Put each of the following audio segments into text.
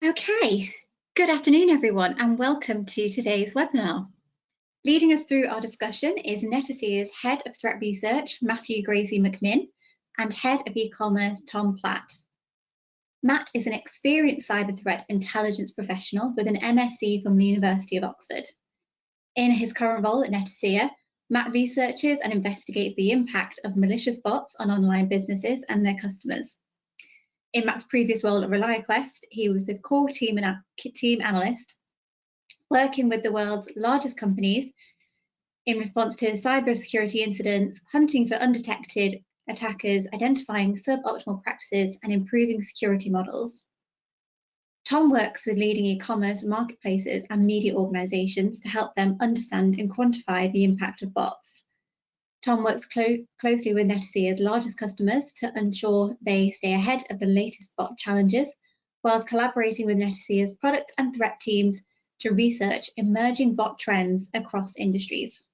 Okay, good afternoon everyone and welcome to today's webinar. Leading us through our discussion is Netacea's Head of Threat Research, Matthew Gracie McMinn, and Head of E-Commerce, Tom Platt. Matt is an experienced cyber threat intelligence professional with an MSc from the University of Oxford. In his current role at Netacea, Matt researches and investigates the impact of malicious bots on online businesses and their customers. In Matt's previous role at ReliaQuest, he was the core team analyst, working with the world's largest companies in response to cybersecurity incidents, hunting for undetected attackers, identifying suboptimal practices, and improving security models. Tom works with leading e-commerce marketplaces and media organizations to help them understand and quantify the impact of bots. Tom works closely with Netacea's largest customers to ensure they stay ahead of the latest bot challenges, whilst collaborating with Netacea's product and threat teams to research emerging bot trends across industries.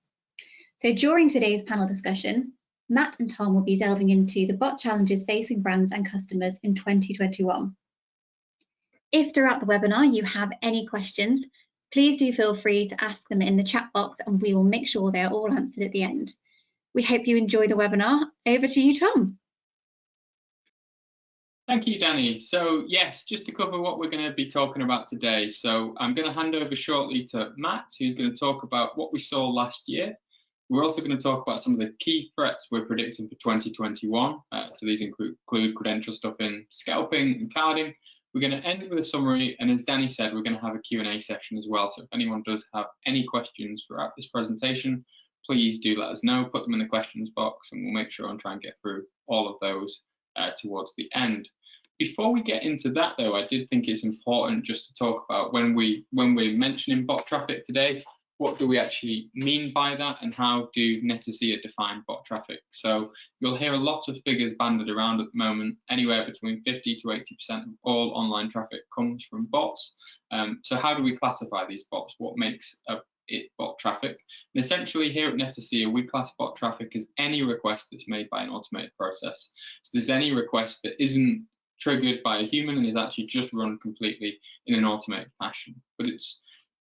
So during today's panel discussion, Matt and Tom will be delving into the bot challenges facing brands and customers in 2021. If throughout the webinar you have any questions, please do feel free to ask them in the chat box and we will make sure they're all answered at the end. We hope you enjoy the webinar. Over to you, Tom. Thank you, Danny. So yes, just to cover what we're going to be talking about today. So I'm going to hand over shortly to Matt, who's going to talk about what we saw last year. We're also going to talk about some of the key threats we're predicting for 2021. So these include credential stuffing, scalping and carding. We're going to end with a summary, and as Danny said, we're going to have a Q&A session as well. So if anyone does have any questions throughout this presentation, please do let us know, put them in the questions box, and we'll make sure and try and get through all of those towards the end. Before we get into that though, I did think it's important just to talk about when we're mentioning bot traffic today, what do we actually mean by that and how do Netacea define bot traffic? So you'll hear a lot of figures banded around at the moment, anywhere between 50 to 80% of all online traffic comes from bots. So how do we classify these bots? What makes it bot traffic? And essentially here at Netacea, we class bot traffic as any request that's made by an automated process. So there's any request that isn't triggered by a human and is actually just run completely in an automated fashion. But it's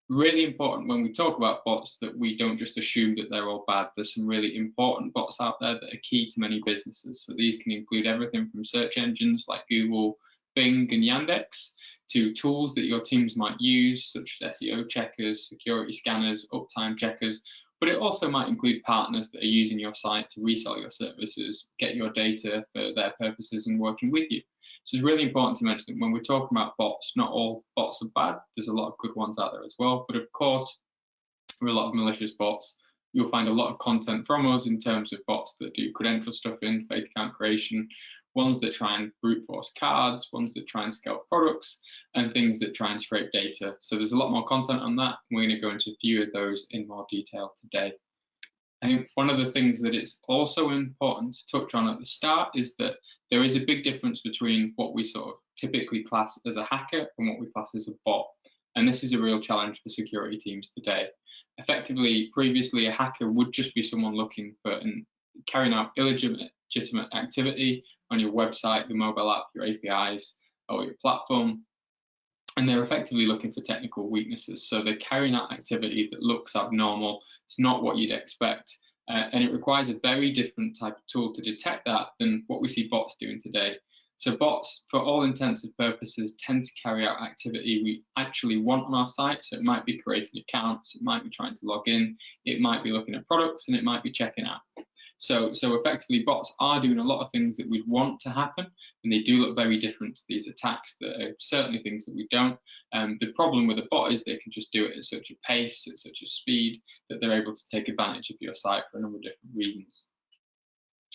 really important when we talk about bots that we don't just assume that they're all bad. There's some really important bots out there that are key to many businesses. So these can include everything from search engines like Google, Bing and Yandex, to tools that your teams might use, such as SEO checkers, security scanners, uptime checkers, but it also might include partners that are using your site to resell your services, get your data for their purposes and working with you. So it's really important to mention that when we're talking about bots, not all bots are bad. There's a lot of good ones out there as well, but of course, for a lot of malicious bots, you'll find a lot of content from us in terms of bots that do credential stuffing, fake account creation, ones that try and brute force cards, ones that try and scalp products, and things that try and scrape data. So there's a lot more content on that. We're going to go into a few of those in more detail today. I think one of the things that it's also important to touch on at the start is that there is a big difference between what we sort of typically class as a hacker and what we class as a bot. And this is a real challenge for security teams today. Effectively, previously, a hacker would just be someone looking for and carrying out illegitimate activity on your website, your mobile app, your APIs, or your platform. And they're effectively looking for technical weaknesses. So they're carrying out activity that looks abnormal. It's not what you'd expect. And it requires a very different type of tool to detect that than what we see bots doing today. So bots, for all intents and purposes, tend to carry out activity we actually want on our site. So it might be creating accounts, it might be trying to log in, it might be looking at products, and it might be checking out. So effectively, bots are doing a lot of things that we'd want to happen, and they do look very different to these attacks that are certainly things that we don't. The problem with a bot is they can just do it at such a pace, at such a speed, that they're able to take advantage of your site for a number of different reasons.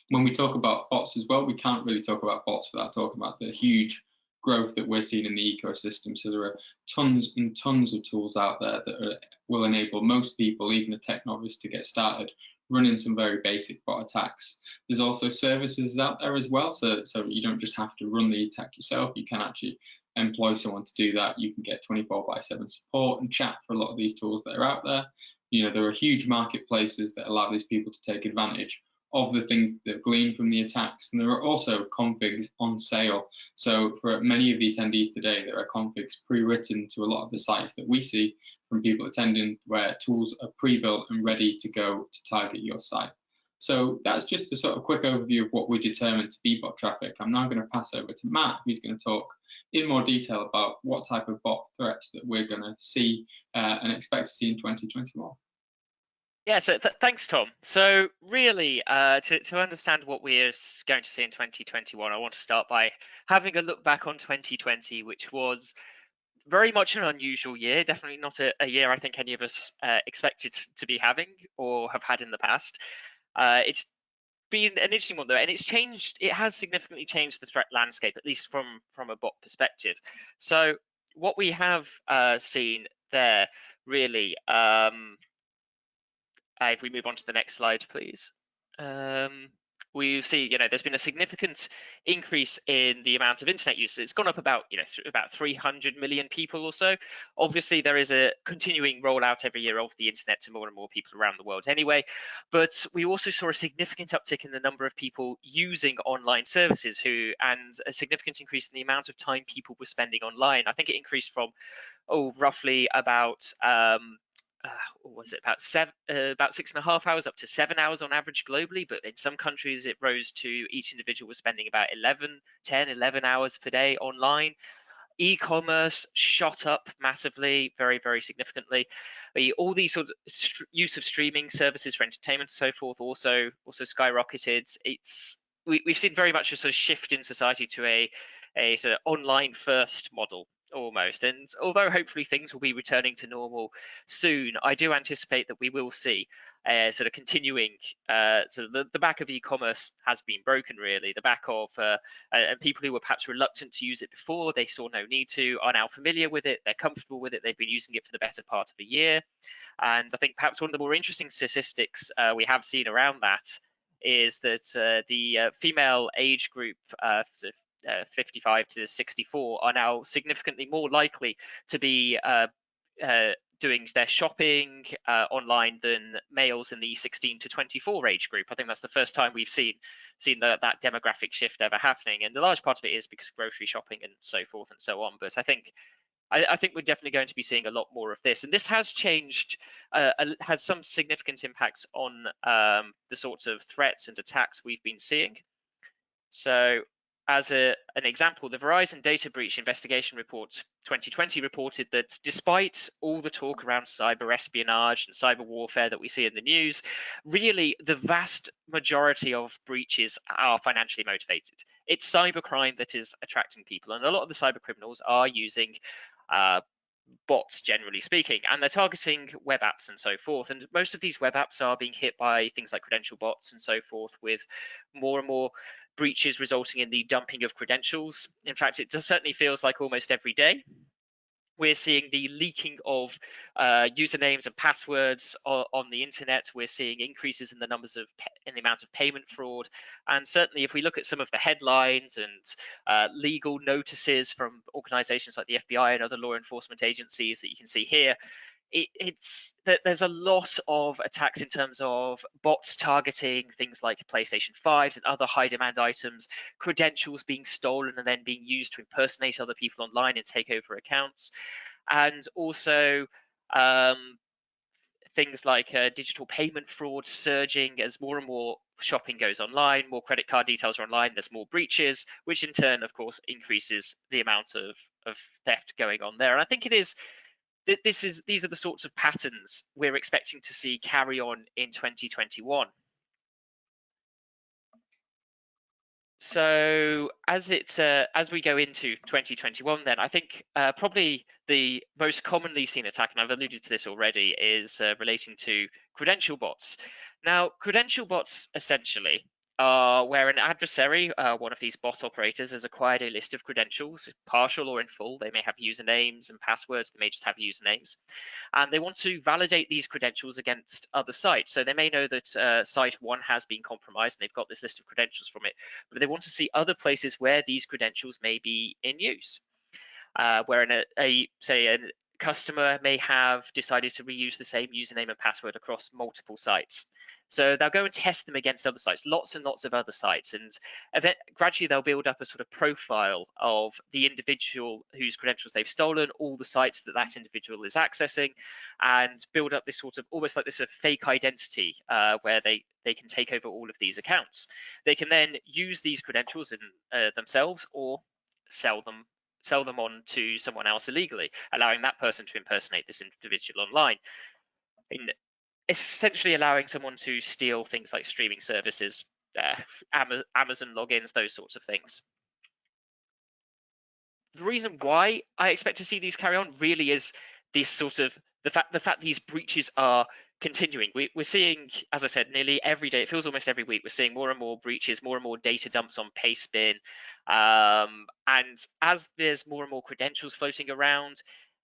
When we talk about bots as well, we can't really talk about bots without talking about the huge growth that we're seeing in the ecosystem. So there are tons and tons of tools out there that will enable most people, even a tech novice, to get started running some very basic bot attacks. There's also services out there as well, so you don't just have to run the attack yourself. You can actually employ someone to do that. You can get 24/7 support and chat for a lot of these tools that are out there. You know, there are huge marketplaces that allow these people to take advantage of the things that they've gleaned from the attacks. And there are also configs on sale. So for many of the attendees today, there are configs pre-written to a lot of the sites that we see from people attending, where tools are pre-built and ready to go to target your site. So that's just a sort of quick overview of what we determined to be bot traffic. I'm now going to pass over to Matt, who's going to talk in more detail about what type of bot threats that we're going to see and expect to see in 2021. Yeah, so thanks, Tom. So really, to understand what we're going to see in 2021, I want to start by having a look back on 2020, which was very much an unusual year, definitely not a year I think any of us expected to be having or have had in the past. It's been an interesting one though, and it has significantly changed the threat landscape, at least from a bot perspective. So what we have seen there really, if we move on to the next slide, please. We see, there's been a significant increase in the amount of internet use. It's gone up about, about 300 million people or so. Obviously, there is a continuing rollout every year of the internet to more and more people around the world anyway. But we also saw a significant uptick in the number of people using online services and a significant increase in the amount of time people were spending online. I think it increased from, roughly about was it about 6.5 hours up to 7 hours on average globally, but in some countries it rose to each individual was spending about 11 hours per day online. E-commerce shot up massively, very, very significantly. All these sort of use of streaming services for entertainment and so forth also skyrocketed. We've seen very much a sort of shift in society to a sort of online first model almost. And although hopefully things will be returning to normal soon, I do anticipate that we will see sort of continuing, so the back of e-commerce has been broken really. The back of and people who were perhaps reluctant to use it before, they saw no need to, are now familiar with it, they're comfortable with it, they've been using it for the better part of a year. And I think perhaps one of the more interesting statistics we have seen around that is that the female age group 55 to 64 are now significantly more likely to be doing their shopping online than males in the 16 to 24 age group. I think that's the first time we've seen that demographic shift ever happening, and a large part of it is because of grocery shopping and so forth and so on. But I think we're definitely going to be seeing a lot more of this, and this has changed, had some significant impacts on the sorts of threats and attacks we've been seeing. So as an example, the Verizon Data Breach Investigation Report 2020 reported that despite all the talk around cyber espionage and cyber warfare that we see in the news, really the vast majority of breaches are financially motivated. It's cybercrime that is attracting people, and a lot of the cyber criminals are using bots, generally speaking, and they're targeting web apps and so forth. And most of these web apps are being hit by things like credential bots and so forth, with more and more breaches resulting in the dumping of credentials. In fact, it certainly feels like almost every day we're seeing the leaking of usernames and passwords on the internet. We're seeing increases in the numbers in the amount of payment fraud. And certainly if we look at some of the headlines and legal notices from organizations like the FBI and other law enforcement agencies that you can see here, there's a lot of attacks in terms of bots targeting things like PlayStation 5s and other high demand items, credentials being stolen and then being used to impersonate other people online and take over accounts, and also things like digital payment fraud surging as more and more shopping goes online, more credit card details are online, there's more breaches, which in turn, of course, increases the amount of theft going on there. And I think these are the sorts of patterns we're expecting to see carry on in 2021. So as we go into 2021, then I think probably the most commonly seen attack, and I've alluded to this already, is relating to credential bots. Now, credential bots essentially are where an adversary, one of these bot operators, has acquired a list of credentials, partial or in full. They may have usernames and passwords. They may just have usernames, and they want to validate these credentials against other sites. So they may know that site 1 has been compromised and they've got this list of credentials from it, but they want to see other places where these credentials may be in use, where say a customer may have decided to reuse the same username and password across multiple sites. So they'll go and test them against other sites, lots and lots of other sites, and gradually they'll build up a sort of profile of the individual whose credentials they've stolen, all the sites that that individual is accessing, and build up this sort of almost like this sort of fake identity where they can take over all of these accounts. They can then use these credentials in themselves or sell them on to someone else illegally, allowing that person to impersonate this individual online. Essentially allowing someone to steal things like streaming services, Amazon logins, those sorts of things. The reason why I expect to see these carry on really is this sort of the fact these breaches are continuing. We're seeing, as I said, nearly every day, it feels almost every week, we're seeing more and more breaches, more and more data dumps on Pastebin. And as there's more and more credentials floating around,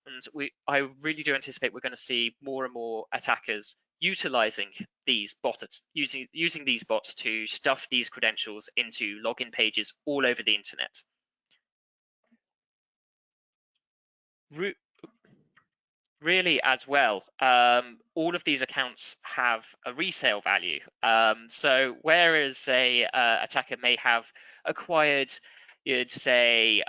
and I really do anticipate we're going to see more and more attackers utilizing these bots, using these bots to stuff these credentials into login pages all over the internet. Really as well, all of these accounts have a resale value. So whereas a attacker may have acquired, you'd say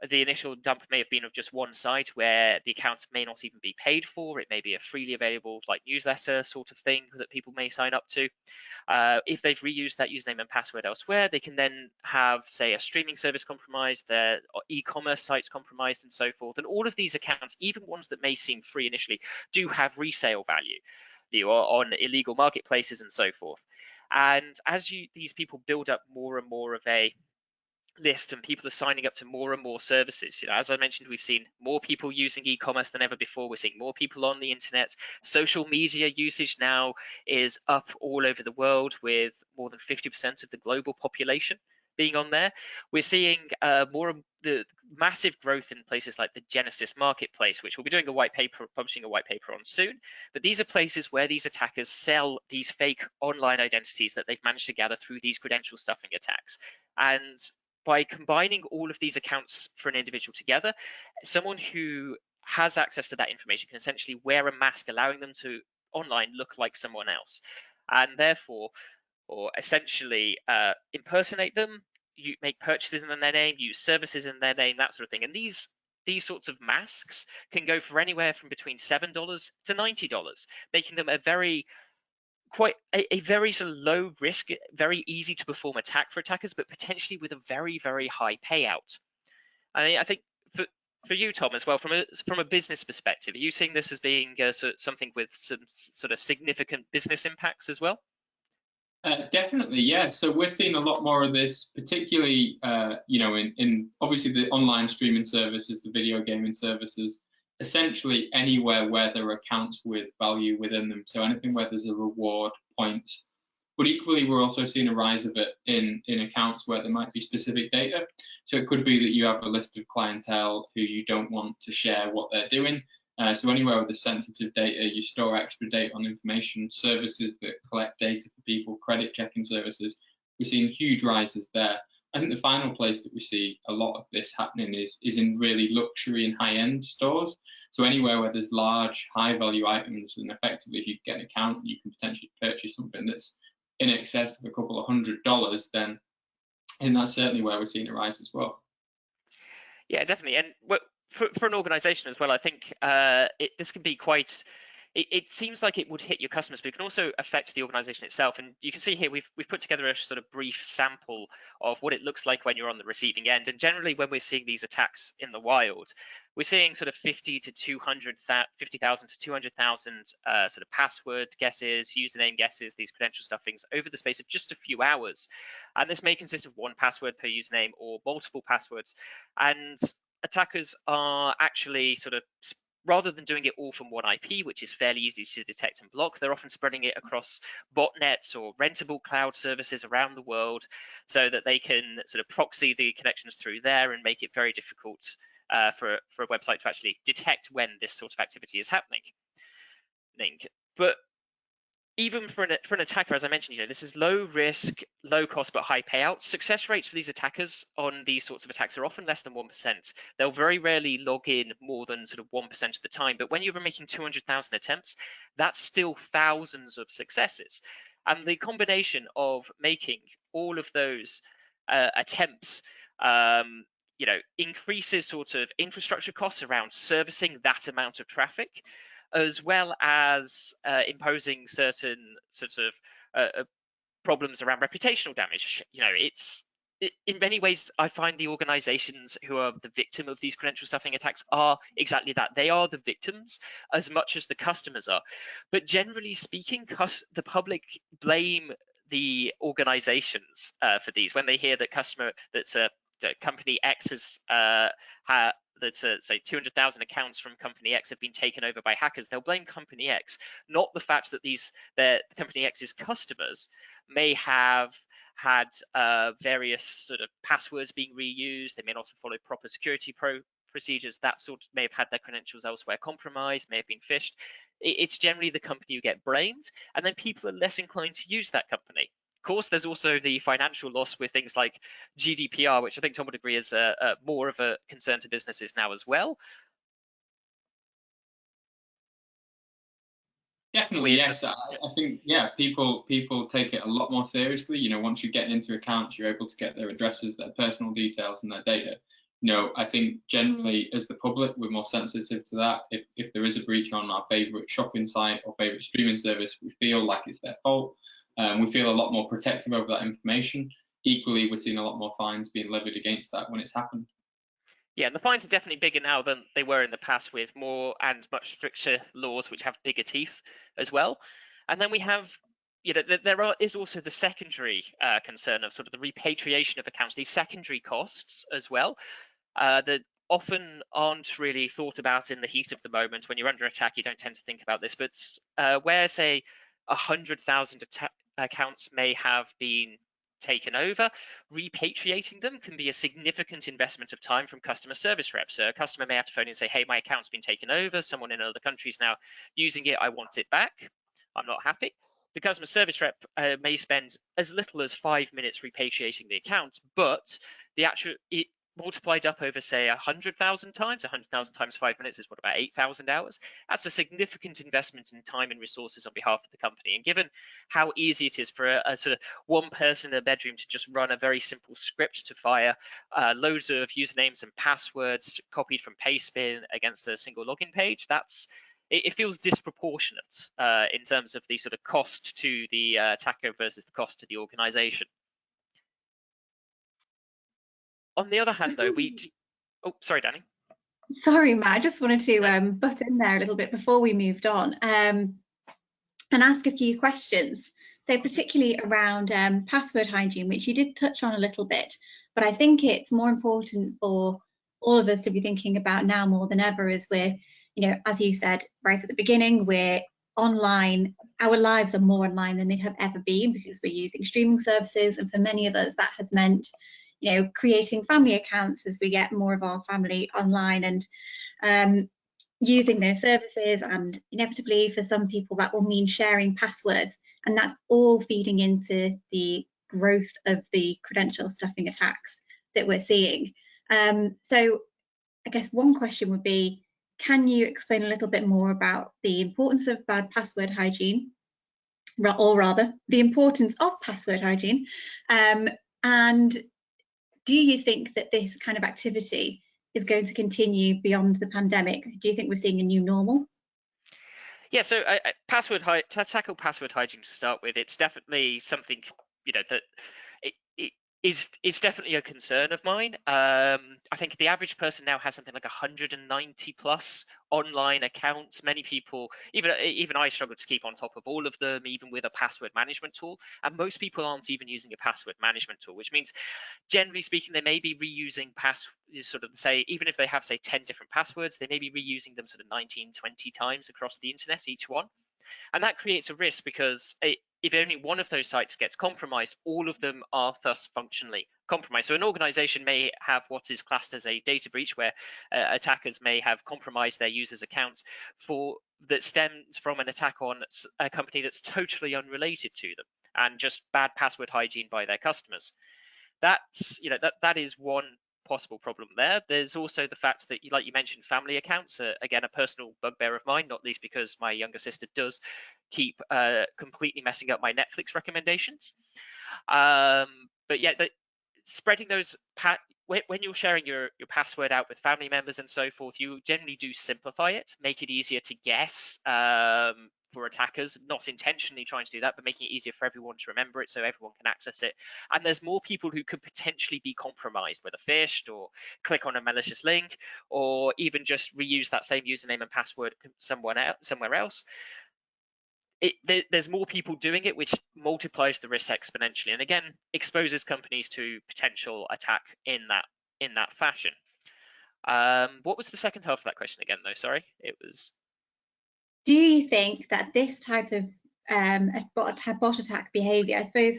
the initial dump may have been of just one site where the accounts may not even be paid for. It may be a freely available like newsletter sort of thing that people may sign up to. If they've reused that username and password elsewhere, they can then have, say, a streaming service compromised, their e-commerce sites compromised, and so forth. And all of these accounts, even ones that may seem free initially, do have resale value on illegal marketplaces and so forth. And as these people build up more and more of a list and people are signing up to more and more services, as I mentioned, we've seen more people using e-commerce than ever before. We're seeing more people on the internet. Social media usage now is up all over the world, with more than 50% of the global population being on there. We're seeing more of the massive growth in places like the Genesis marketplace, which we'll be doing publishing a white paper on soon. But these are places where these attackers sell these fake online identities that they've managed to gather through these credential stuffing attacks. And by combining all of these accounts for an individual together, someone who has access to that information can essentially wear a mask, allowing them to online look like someone else, and therefore, or essentially impersonate them, you make purchases in their name, use services in their name, that sort of thing. And these sorts of masks can go for anywhere from between $7 to $90, making them a very sort of low risk, very easy to perform attack for attackers, but potentially with a very, very high payout. I think for you, Tom, as well, from a business perspective, are you seeing this as being something with some sort of significant business impacts as well? Definitely, yeah. So we're seeing a lot more of this, particularly, in obviously the online streaming services, the video gaming services, essentially anywhere where there are accounts with value within them. So anything where there's a reward point. But equally, we're also seeing a rise of it in accounts where there might be specific data. So it could be that you have a list of clientele who you don't want to share what they're doing. So anywhere with the sensitive data, you store extra data on information. Services that collect data for people, credit checking services, we're seeing huge rises there. I think the final place that we see a lot of this happening is in really luxury and high-end stores. So anywhere where there's large, high-value items, and effectively if you get an account, you can potentially purchase something that's in excess of a couple of $100, then, and that's certainly where we're seeing a rise as well. Yeah, definitely. And for an organization as well, I think this can be quite, it seems like it would hit your customers, but it can also affect the organization itself. And you can see here, we've put together a sort of brief sample of what it looks like when you're on the receiving end. And generally, when we're seeing these attacks in the wild, we're seeing sort of 50,000 to 200,000 sort of password guesses, username guesses, these credential stuffings over the space of just a few hours. And this may consist of one password per username or multiple passwords. And attackers are actually sort of, rather than doing it all from one IP, which is fairly easy to detect and block, they're often spreading it across botnets or rentable cloud services around the world so that they can sort of proxy the connections through there and make it very difficult for a website to actually detect when this sort of activity is happening. But even for an attacker, as I mentioned, this is low risk, low cost, but high payout. Success rates for these attackers on these sorts of attacks are often less than 1%. They'll very rarely log in more than sort of 1% of the time. But when you're making 200,000 attempts, that's still thousands of successes. And the combination of making all of those attempts increases sort of infrastructure costs around servicing that amount of traffic, as well as imposing certain sort of problems around reputational damage. In many ways, I find the organizations who are the victim of these credential stuffing attacks are exactly that. They are the victims as much as the customers are. But generally speaking, the public blame the organizations for these. When they hear that company X has say 200,000 accounts from company X have been taken over by hackers, they'll blame company X, not the fact that their company X's customers may have had various sort of passwords being reused. They may not have followed proper security procedures. That sort of may have had their credentials elsewhere compromised, may have been phished. It's generally the company who get blamed, and then people are less inclined to use that company. Of course, there's also the financial loss with things like GDPR, which I think Tom would agree is more of a concern to businesses now as well. Definitely, yes. I think, yeah, people take it a lot more seriously. Once you get into accounts, you're able to get their addresses, their personal details, and their data. I think generally, as the public, we're more sensitive to that. If there is a breach on our favorite shopping site or favorite streaming service, we feel like it's their fault. We feel a lot more protective over that information. Equally, we're seeing a lot more fines being levied against that when it's happened. Yeah, and the fines are definitely bigger now than they were in the past, with more and much stricter laws which have bigger teeth as well. And then we have, there is also the secondary concern of sort of the repatriation of accounts, these secondary costs as well, that often aren't really thought about in the heat of the moment. When you're under attack, you don't tend to think about this, but where, say, 100,000 accounts may have been taken over, repatriating them can be a significant investment of time from customer service reps. So a customer may have to phone in and say, hey, my account's been taken over, someone in another country is now using it, I want it back, I'm not happy. The customer service rep may spend as little as 5 minutes repatriating the account, but it multiplied up over, say, 100,000 times. 100,000 times 5 minutes is what, about 8,000 hours? That's a significant investment in time and resources on behalf of the company. And given how easy it is for a sort of one person in a bedroom to just run a very simple script to fire loads of usernames and passwords copied from Pastebin against a single login page, it feels disproportionate in terms of the sort of cost to the attacker versus the cost to the organization. On the other hand, though, oh, sorry, Danny. Sorry, Matt, I just wanted to butt in there a little bit before we moved on and ask a few questions. So particularly around password hygiene, which you did touch on a little bit, but I think it's more important for all of us to be thinking about now more than ever, as we're, as you said right at the beginning, we're online. Our lives are more online than they have ever been because we're using streaming services, and for many of us that has meant creating family accounts as we get more of our family online and using their services, and inevitably for some people that will mean sharing passwords, and that's all feeding into the growth of the credential stuffing attacks that we're seeing. So I guess one question would be, can you explain a little bit more about the importance of bad password hygiene, or rather the importance of password hygiene, and do you think that this kind of activity is going to continue beyond the pandemic? Do you think we're seeing a new normal? Yeah, so to tackle password hygiene to start with, it's definitely something that it's definitely a concern of mine. I think the average person now has something like 190 plus online accounts. Many people, even I, struggle to keep on top of all of them, even with a password management tool. And most people aren't even using a password management tool, which means, generally speaking, they may be reusing even if they have, say, 10 different passwords, they may be reusing them sort of 19, 20 times across the internet, each one. And that creates a risk because if only one of those sites gets compromised, all of them are thus functionally compromised. So an organization may have what is classed as a data breach, where attackers may have compromised their users' accounts that stems from an attack on a company that's totally unrelated to them, and just bad password hygiene by their customers. That is one possible problem there. There's also the fact that, like you mentioned, family accounts are, again, a personal bugbear of mine, not least because my younger sister does keep completely messing up my Netflix recommendations. But yeah, spreading those when you're sharing your password out with family members and so forth, you generally do simplify it, make it easier to guess for attackers, not intentionally trying to do that, but making it easier for everyone to remember it so everyone can access it. And there's more people who could potentially be compromised, whether phished or click on a malicious link, or even just reuse that same username and password somewhere else. There's more people doing it, which multiplies the risk exponentially, and again exposes companies to potential attack in that fashion. What was the second half of that question again, though? Sorry, it was. Do you think that this type of bot attack behavior, I suppose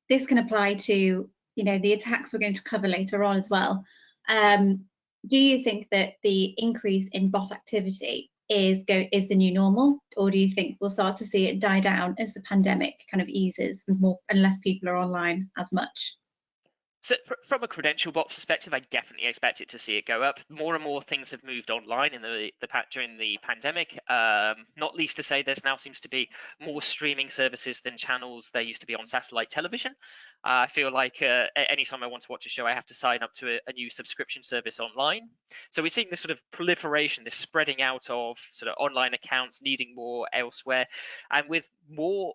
this can apply to, the attacks we're going to cover later on as well. Do you think that the increase in bot activity is the new normal, or do you think we'll start to see it die down as the pandemic kind of eases and less people are online as much? So from a credential bot perspective, I definitely expect it to see it go up. More and more things have moved online in during the pandemic. Not least to say, there's now seems to be more streaming services than channels there used to be on satellite television. I feel like anytime I want to watch a show, I have to sign up to a new subscription service online. So we're seeing this sort of proliferation, this spreading out of sort of online accounts needing more elsewhere, and with more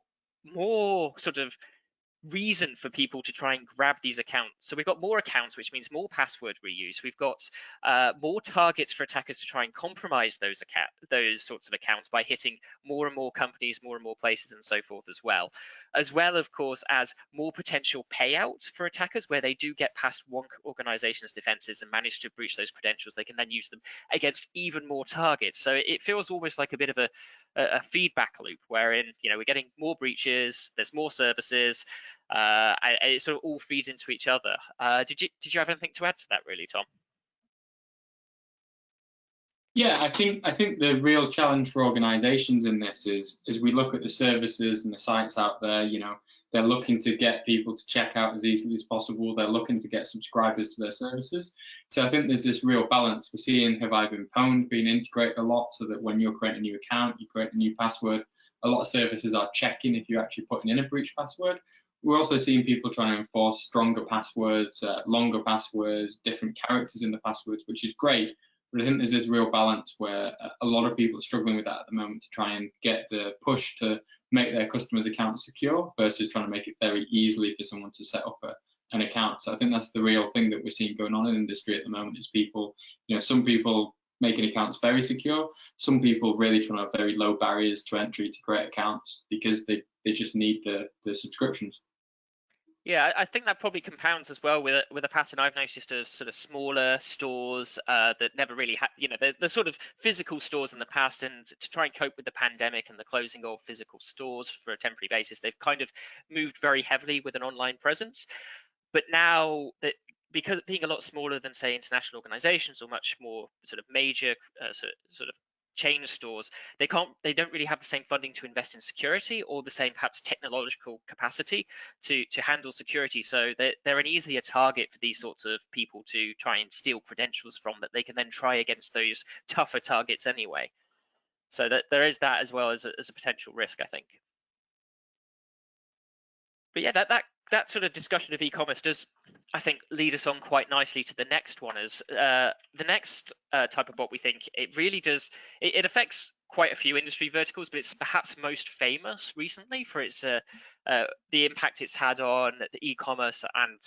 sort of reason for people to try and grab these accounts. So we've got more accounts, which means more password reuse. We've got more targets for attackers to try and compromise those sorts of accounts by hitting more and more companies, more and more places, and so forth as well. Of course, as more potential payout for attackers, where they do get past one organization's defenses and manage to breach those credentials, they can then use them against even more targets. So it feels almost like a bit of a feedback loop, wherein we're getting more breaches, there's more services, and it sort of all feeds into each other. Did you have anything to add to that, really, Tom? Yeah, I think the real challenge for organizations in this is we look at the services and the sites out there. They're looking to get people to check out as easily as possible. They're looking to get subscribers to their services. So I think there's this real balance. We're seeing Have I Been Pwned being integrated a lot, so that when you're creating a new account, you create a new password. A lot of services are checking if you're actually putting in a breach password. We're also seeing people trying to enforce stronger passwords, longer passwords, different characters in the passwords, which is great. But I think there's this real balance where a lot of people are struggling with that at the moment, to try and get the push to make their customers' accounts secure versus trying to make it very easily for someone to set up an account. So I think that's the real thing that we're seeing going on in the industry at the moment, is people, some people making accounts very secure, some people really trying to have very low barriers to entry to create accounts because they just need the subscriptions. Yeah, I think that probably compounds as well with a pattern I've noticed of sort of smaller stores that never really had, the sort of physical stores in the past, and to try and cope with the pandemic and the closing of physical stores for a temporary basis, they've kind of moved very heavily with an online presence. But now that, because being a lot smaller than, say, international organizations or much more sort of major sort of chain stores, they don't really have the same funding to invest in security, or the same perhaps technological capacity to handle security. So they're an easier target for these sorts of people to try and steal credentials from, that they can then try against those tougher targets anyway. So that there is that as well as a potential risk, I think. But yeah, that sort of discussion of e-commerce does, I think, lead us on quite nicely to the next one. Is the next type of bot, we think it really does, it affects quite a few industry verticals, but it's perhaps most famous recently for its the impact it's had on the e-commerce and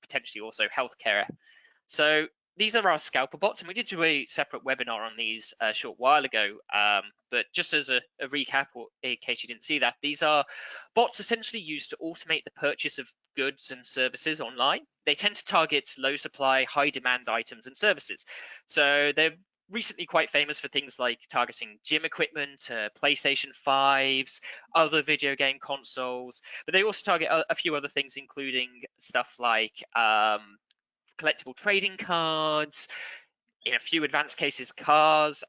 potentially also healthcare. So these are our scalper bots, and we did do a separate webinar on these a short while ago. But just as a recap, or in case you didn't see that, these are bots essentially used to automate the purchase of goods and services online. They tend to target low supply, high demand items and services. So they're recently quite famous for things like targeting gym equipment, PlayStation 5s, other video game consoles, but they also target a few other things, including stuff like collectible trading cards, in a few advanced cases, cars,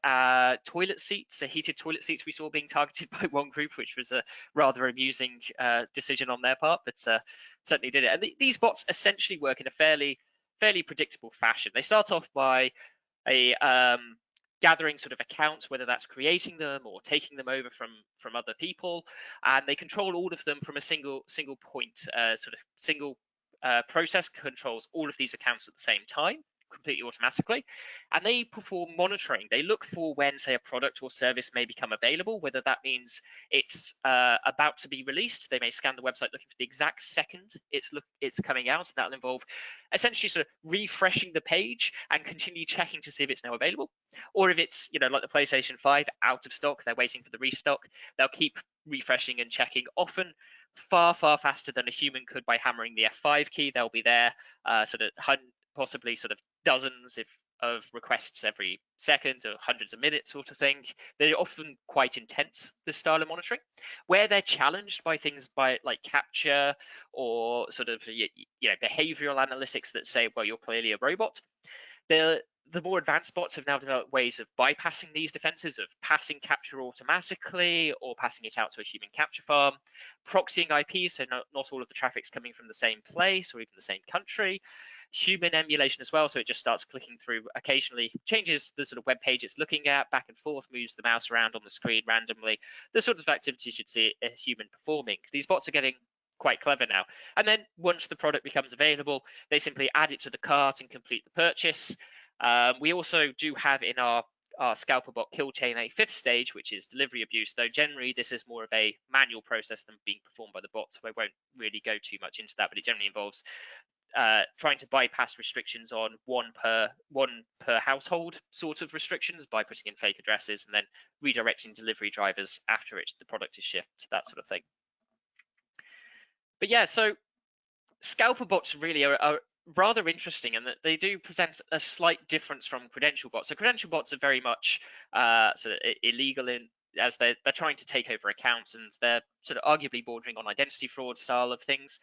toilet seats, so heated toilet seats we saw being targeted by one group, which was a rather amusing decision on their part, but certainly did it. And these bots essentially work in a fairly fairly predictable fashion. They start off by a gathering sort of accounts, whether that's creating them or taking them over from other people, and they control all of them from a single point, sort of single process controls all of these accounts at the same time, completely automatically, and they perform monitoring. They look for when, say, a product or service may become available, whether that means it's about to be released. They may scan the website looking for the exact second it's coming out, and that'll involve essentially sort of refreshing the page and continue checking to see if it's now available. Or if it's, like the PlayStation 5, out of stock, they're waiting for the restock, they'll keep refreshing and checking, often far faster than a human could by hammering the F5 key. They'll be there sort of possibly sort of dozens of requests every second, or hundreds of minutes sort of thing. They're often quite intense, this style of monitoring. Where they're challenged by things like capture or sort of behavioral analytics that say, well, you're clearly a robot, the more advanced bots have now developed ways of bypassing these defenses, of passing capture automatically or passing it out to a human capture farm, proxying IPs, so not all of the traffic's coming from the same place or even the same country, human emulation as well, so it just starts clicking through, occasionally changes the sort of web page it's looking at, back and forth, moves the mouse around on the screen randomly, the sort of activity you should see a human performing. These bots are getting quite clever now. And then once the product becomes available, they simply add it to the cart and complete the purchase. We also do have in our Scalper bot kill chain a fifth stage, which is delivery abuse, though generally this is more of a manual process than being performed by the bot, so I won't really go too much into that, but it generally involves trying to bypass restrictions on one per household sort of restrictions by putting in fake addresses and then redirecting delivery drivers after the product is shipped, that sort of thing. But yeah, so Scalper bots really are rather interesting, and that they do present a slight difference from credential bots. So credential bots are very much sort of illegal as they're trying to take over accounts, and they're sort of arguably bordering on identity fraud style of things.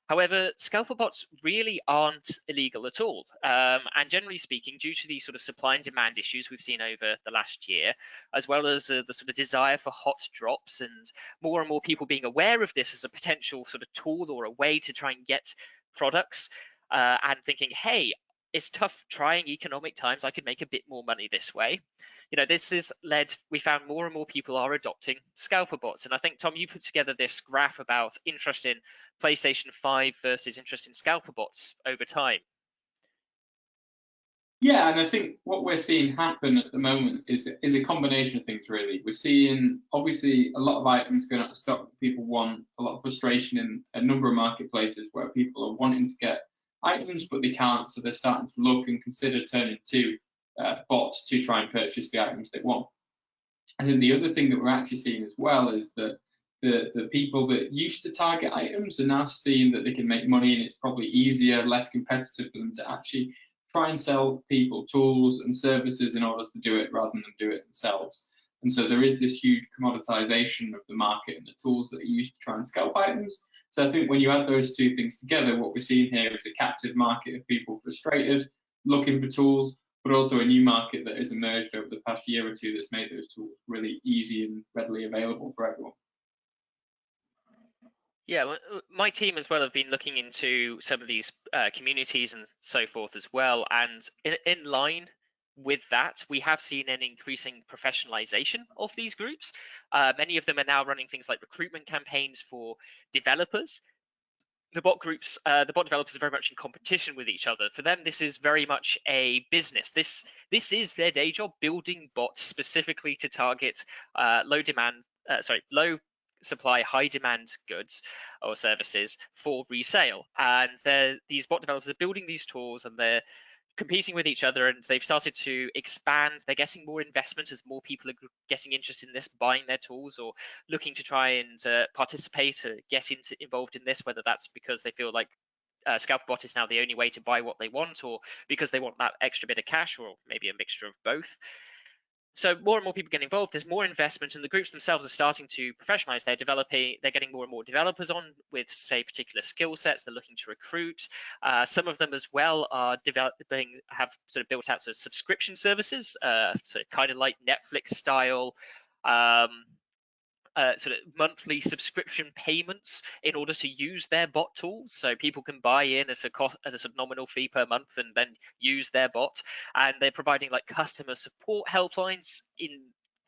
However, scalper bots really aren't illegal at all. And generally speaking, due to the sort of supply and demand issues we've seen over the last year, as well as the sort of desire for hot drops and more people being aware of this as a potential sort of tool or a way to try and get products and thinking, hey, it's tough trying economic times, I could make a bit more money this way. This has we found more and more people are adopting scalper bots. And I think, Tom, you put together this graph about interest in PlayStation 5 versus interest in scalper bots over time. Yeah, and I think what we're seeing happen at the moment is a combination of things, really. We're seeing, obviously, a lot of items going out of stock that people want, a lot of frustration in a number of marketplaces where people are wanting to get items, but they can't, so they're starting to look and consider turning to bots to try and purchase the items they want. And then the other thing that we're actually seeing as well is that the people that used to target items are now seeing that they can make money, and it's probably easier, less competitive for them to actually try and sell people tools and services in order to do it rather than do it themselves. And so there is this huge commoditization of the market and the tools that are used to try and scalp items. So I think when you add those two things together, what we're seeing here is a captive market of people frustrated, looking for tools, but also a new market that has emerged over the past year or two that's made those tools really easy and readily available for everyone. Yeah, my team as well have been looking into some of these communities and so forth as well. And in line with that, we have seen an increasing professionalization of these groups. Many of them are now running things like recruitment campaigns for developers. The bot developers are very much in competition with each other. For them, this is very much a business. This is their day job, building bots specifically to target low supply, high demand goods or services for resale. And these bot developers are building these tools, and they're competing with each other, and they've started to expand. They're getting more investment as more people are getting interested in this, buying their tools or looking to try and participate or get involved in this, whether that's because they feel like Scalper bot is now the only way to buy what they want, or because they want that extra bit of cash, or maybe a mixture of both. So more and more people get involved. There's more investment, and the groups themselves are starting to professionalize. They're getting more and more developers on with, say, particular skill sets. They're looking to recruit. Some of them as well are have sort of built out sort of subscription services, so kind of like Netflix style sort of monthly subscription payments in order to use their bot tools. So people can buy in at a cost, at a sort of nominal fee per month, and then use their bot. And they're providing like customer support helplines in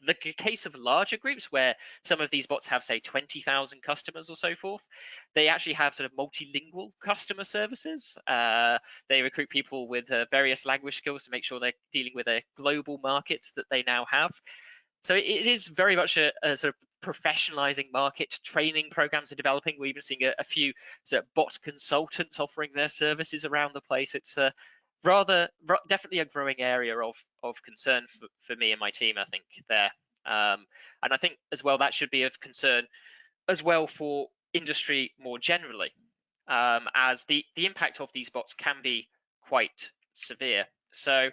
the case of larger groups where some of these bots have, say, 20,000 customers or so forth. They actually have sort of multilingual customer services. They recruit people with various language skills to make sure they're dealing with a global market that they now have. So it is very much a sort of professionalizing market. Training programs are developing. We're even seeing a few sort of bot consultants offering their services around the place. It's definitely a growing area of concern for me and my team, I think, there. And I think as well that should be of concern as well for industry more generally, as the impact of these bots can be quite severe. So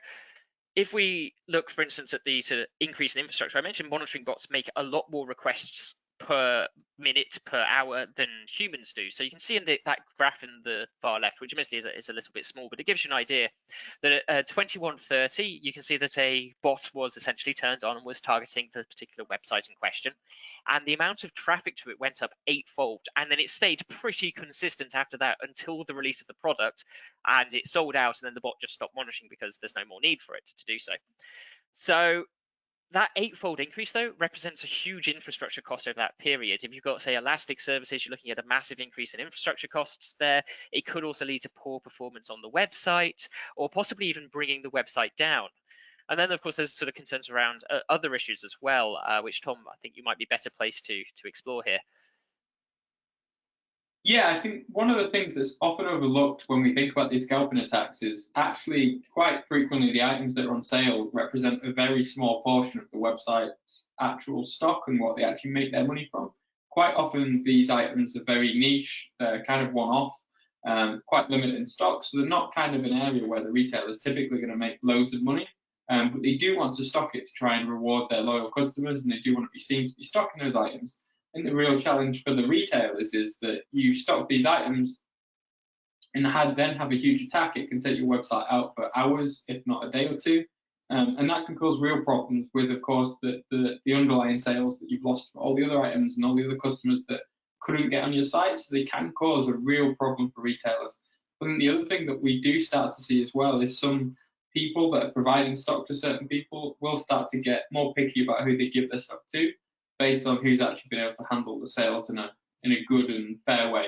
if we look, for instance, at the sort of increase in infrastructure, I mentioned monitoring bots make a lot more requests per minute, per hour than humans do. So you can see in that graph in the far left, which admittedly is a little bit small, but it gives you an idea that at 21:30, you can see that a bot was essentially turned on and was targeting the particular website in question. And the amount of traffic to it went up 8-fold. And then it stayed pretty consistent after that until the release of the product, and it sold out, and then the bot just stopped monitoring because there's no more need for it to do so. So that 8-fold increase, though, represents a huge infrastructure cost over that period. If you've got, say, elastic services, you're looking at a massive increase in infrastructure costs there. It could also lead to poor performance on the website, or possibly even bringing the website down. And then, of course, there's sort of concerns around other issues as well, which, Tom, I think you might be better placed to explore here. Yeah, I think one of the things that's often overlooked when we think about these scalping attacks is actually quite frequently the items that are on sale represent a very small portion of the website's actual stock and what they actually make their money from. Quite often these items are very niche, they're kind of one-off, quite limited in stock, so they're not kind of an area where the retailer's typically going to make loads of money, but they do want to stock it to try and reward their loyal customers, and they do want to be seen to be stocking those items. I think the real challenge for the retailers is that you stock these items and then have a huge attack. It can take your website out for hours, if not a day or two. And that can cause real problems with, of course, the underlying sales that you've lost for all the other items and all the other customers that couldn't get on your site. So they can cause a real problem for retailers. But then the other thing that we do start to see as well is some people that are providing stock to certain people will start to get more picky about who they give their stock to, based on who's actually been able to handle the sales in a good and fair way.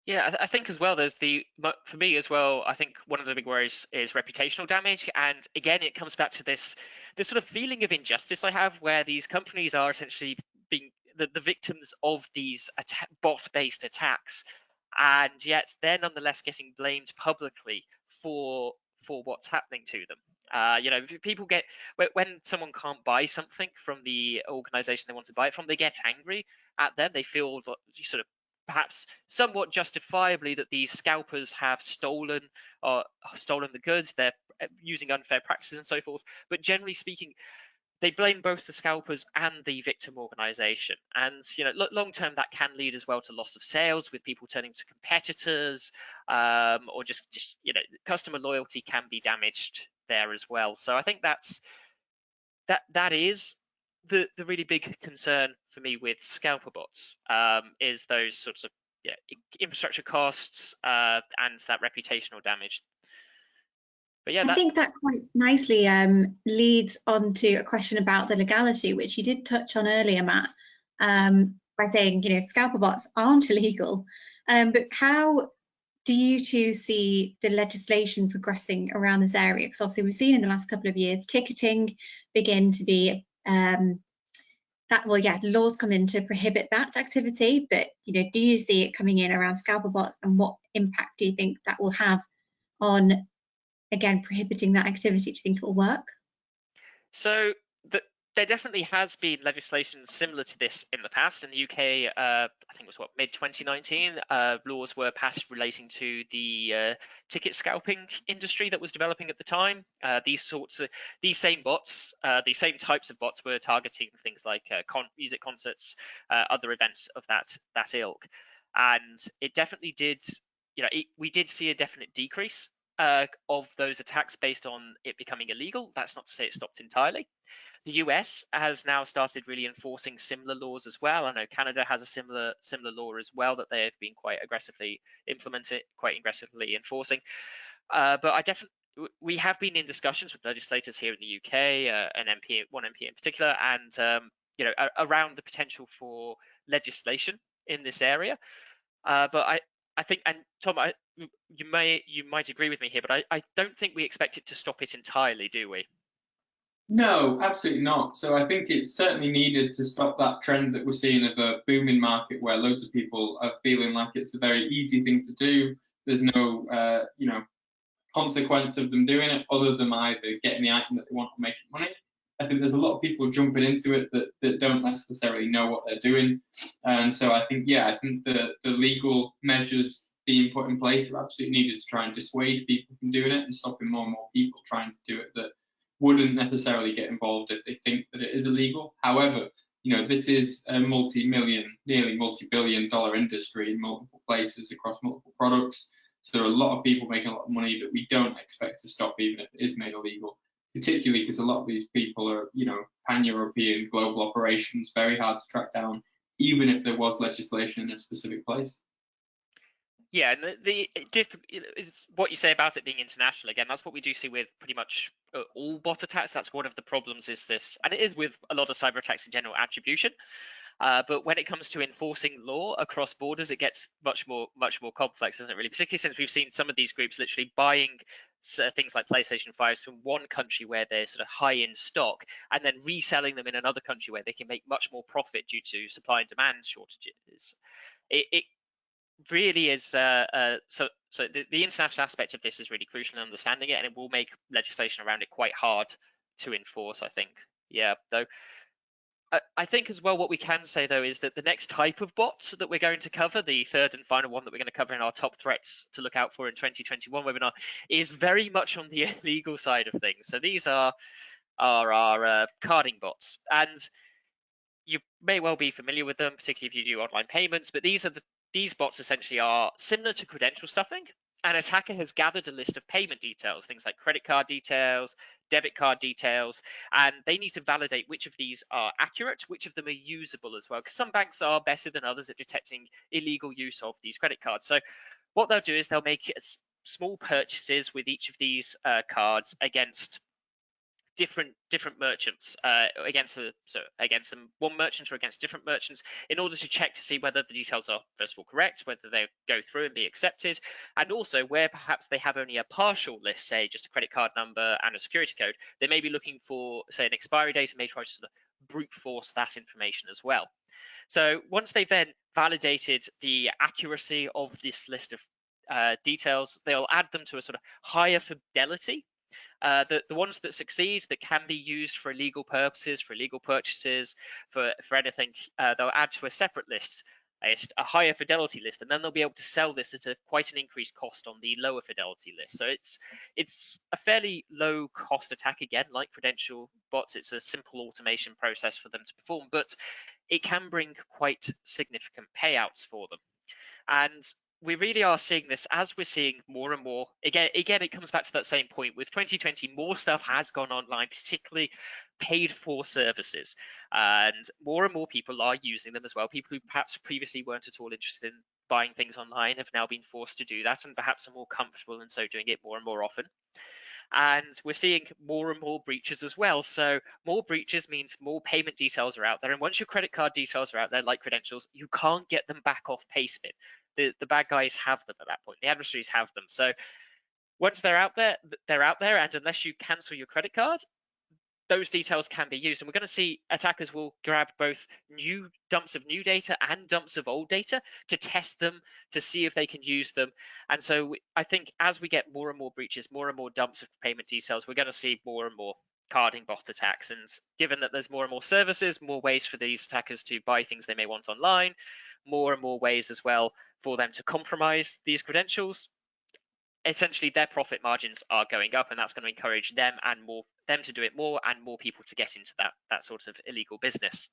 Yeah, I think as well, for me as well, I think one of the big worries is reputational damage. And again, it comes back to this sort of feeling of injustice I have, where these companies are essentially being the victims of these bot-based attacks, and yet they're nonetheless getting blamed publicly for what's happening to them. People get, when someone can't buy something from the organization they want to buy it from, they get angry at them. They feel sort of perhaps somewhat justifiably that these scalpers have stolen the goods, they're using unfair practices and so forth. But generally speaking, they blame both the scalpers and the victim organization. And long term, that can lead as well to loss of sales, with people turning to competitors, or just customer loyalty can be damaged there as well. So I think that is the really big concern for me with scalper bots, is those sorts of infrastructure costs and that reputational damage. But yeah, I think that quite nicely leads on to a question about the legality, which you did touch on earlier, Matt, by saying scalper bots aren't illegal, but how do you two see the legislation progressing around this area? Because obviously we've seen in the last couple of years ticketing begin to be laws come in to prohibit that activity, but do you see it coming in around scalper bots, and what impact do you think that will have on, again, prohibiting that activity? Do you think it will work? So there definitely has been legislation similar to this in the past. In the UK, I think it was mid-2019, laws were passed relating to the ticket scalping industry that was developing at the time. These same bots, these same types of bots were targeting things like music concerts, other events of that ilk. And it definitely did, we did see a definite decrease of those attacks based on it becoming illegal. That's not to say it stopped entirely. The US has now started really enforcing similar laws as well. I know Canada has a similar law as well that they have been quite aggressively enforcing. But we have been in discussions with legislators here in the UK, one MP in particular, and around the potential for legislation in this area. But I think, and Tom, you might agree with me here, but I don't think we expect it to stop it entirely, do we? No, absolutely not. So I think it's certainly needed to stop that trend that we're seeing of a booming market where loads of people are feeling like it's a very easy thing to do. There's no, consequence of them doing it other than either getting the item that they want or making money. I think there's a lot of people jumping into it that don't necessarily know what they're doing. And so I think the legal measures being put in place are absolutely needed to try and dissuade people from doing it and stopping more and more people trying to do it that wouldn't necessarily get involved if they think that it is illegal. However, this is a nearly multi-billion dollar industry in multiple places across multiple products. So there are a lot of people making a lot of money that we don't expect to stop, even if it is made illegal, particularly because a lot of these people are, pan-European global operations, very hard to track down, even if there was legislation in a specific place. Yeah, and it's what you say about it being international. Again, that's what we do see with pretty much all bot attacks. That's one of the problems is this, and it is with a lot of cyber attacks in general, attribution. But when it comes to enforcing law across borders, it gets much more complex, doesn't it really? Particularly since we've seen some of these groups literally buying things like PlayStation 5s from one country where they're sort of high in stock and then reselling them in another country where they can make much more profit due to supply and demand shortages. It really is so the international aspect of this is really crucial in understanding it, and it will make legislation around it quite hard to enforce, I think. Yeah, though I think as well what we can say though is that the next type of bot that we're going to cover, the third and final one that we're going to cover in our top threats to look out for in 2021 webinar, is very much on the illegal side of things. So these are our carding bots, and you may well be familiar with them, particularly if you do online payments, but these bots essentially are similar to credential stuffing. An attacker has gathered a list of payment details, things like credit card details, debit card details, and they need to validate which of these are accurate, which of them are usable as well, because some banks are better than others at detecting illegal use of these credit cards. So what they'll do is they'll make small purchases with each of these cards against different merchants, against one merchant or against different merchants, in order to check to see whether the details are first of all correct, whether they go through and be accepted, and also where perhaps they have only a partial list, say just a credit card number and a security code, they may be looking for, say, an expiry date and may try to sort of brute force that information as well. So once they've then validated the accuracy of this list of details, they'll add them to a sort of higher fidelity. The ones that succeed, that can be used for illegal purposes, for illegal purchases, for anything, they'll add to a separate list, a higher fidelity list, and then they'll be able to sell this at quite an increased cost on the lower fidelity list. So it's a fairly low cost attack, again, like credential bots. It's a simple automation process for them to perform, but it can bring quite significant payouts for them. And we really are seeing this as we're seeing more and more. Again, it comes back to that same point. With 2020, more stuff has gone online, particularly paid for services. And more people are using them as well. People who perhaps previously weren't at all interested in buying things online have now been forced to do that, and perhaps are more comfortable and so doing it more and more often. And we're seeing more and more breaches as well. So more breaches means more payment details are out there. And once your credit card details are out there, like credentials, you can't get them back off payspin. The bad guys have them at that point. The adversaries have them. So once they're out there, and unless you cancel your credit card, those details can be used. And we're going to see attackers will grab both new dumps of new data and dumps of old data to test them, to see if they can use them. And so I think as we get more and more breaches, more and more dumps of payment details, we're going to see more and more carding bot attacks. And given that there's more and more services, more ways for these attackers to buy things they may want online, more and more ways as well for them to compromise these credentials, essentially their profit margins are going up, and that's going to encourage them to do it more, and more people to get into that sort of illegal business.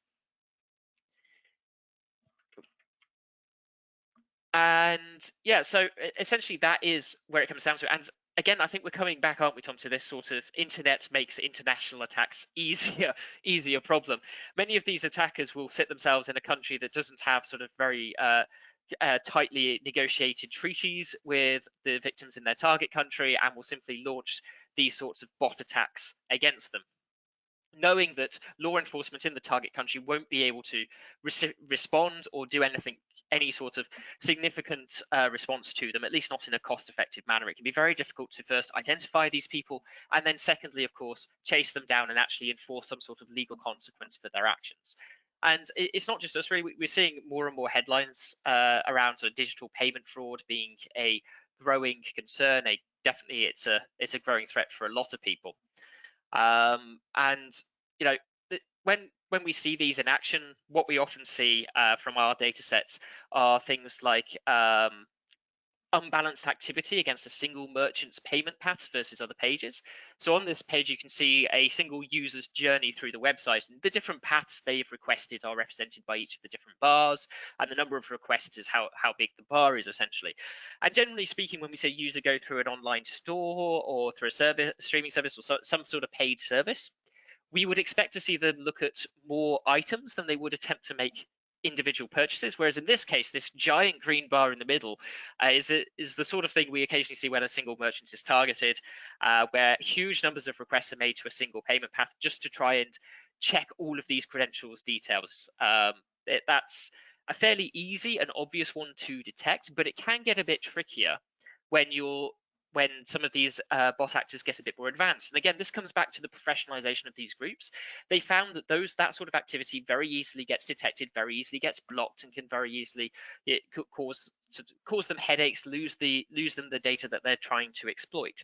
And yeah, so essentially that is where it comes down to. And again, I think we're coming back, aren't we, Tom, to this sort of internet makes international attacks easier problem. Many of these attackers will sit themselves in a country that doesn't have sort of very tightly negotiated treaties with the victims in their target country, and will simply launch these sorts of bot attacks against them, knowing that law enforcement in the target country won't be able to respond or do any sort of significant response to them, at least not in a cost-effective manner. It can be very difficult to first identify these people, and then secondly, of course, chase them down and actually enforce some sort of legal consequence for their actions. And it's not just us, really. We're seeing more and more headlines around sort of digital payment fraud being a growing concern. Definitely, it's a growing threat for a lot of people. And you know, when we see these in action, what we often see from our data sets are things like unbalanced activity against a single merchant's payment paths versus other pages. So on this page, you can see a single user's journey through the website, and the different paths they've requested are represented by each of the different bars, and the number of requests is how big the bar is, essentially. And generally speaking, when we say user go through an online store or through a streaming service or some sort of paid service, we would expect to see them look at more items than they would attempt to make individual purchases, whereas in this case, this giant green bar in the middle is the sort of thing we occasionally see when a single merchant is targeted, where huge numbers of requests are made to a single payment path just to try and check all of these credentials details. That's a fairly easy and obvious one to detect, but it can get a bit trickier when some of these bot actors get a bit more advanced. And again, this comes back to the professionalization of these groups. They found that that sort of activity very easily gets detected, very easily gets blocked, and can very easily cause them headaches, lose them the data that they're trying to exploit.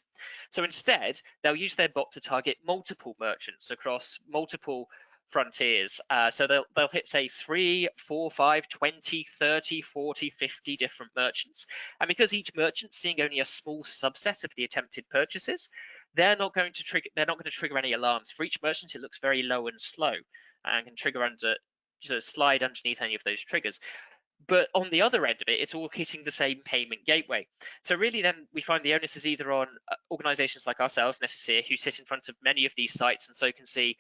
So instead, they'll use their bot to target multiple merchants across multiple frontiers. So they'll hit, say, 3, 4, 5, 20, 30, 40, 50 different merchants. And because each merchant's seeing only a small subset of the attempted purchases, they're not going to trigger any alarms. For each merchant, it looks very low and slow and can slide underneath any of those triggers. But on the other end of it, it's all hitting the same payment gateway. So really then we find the onus is either on organizations like ourselves, Netacea, who sit in front of many of these sites and so can see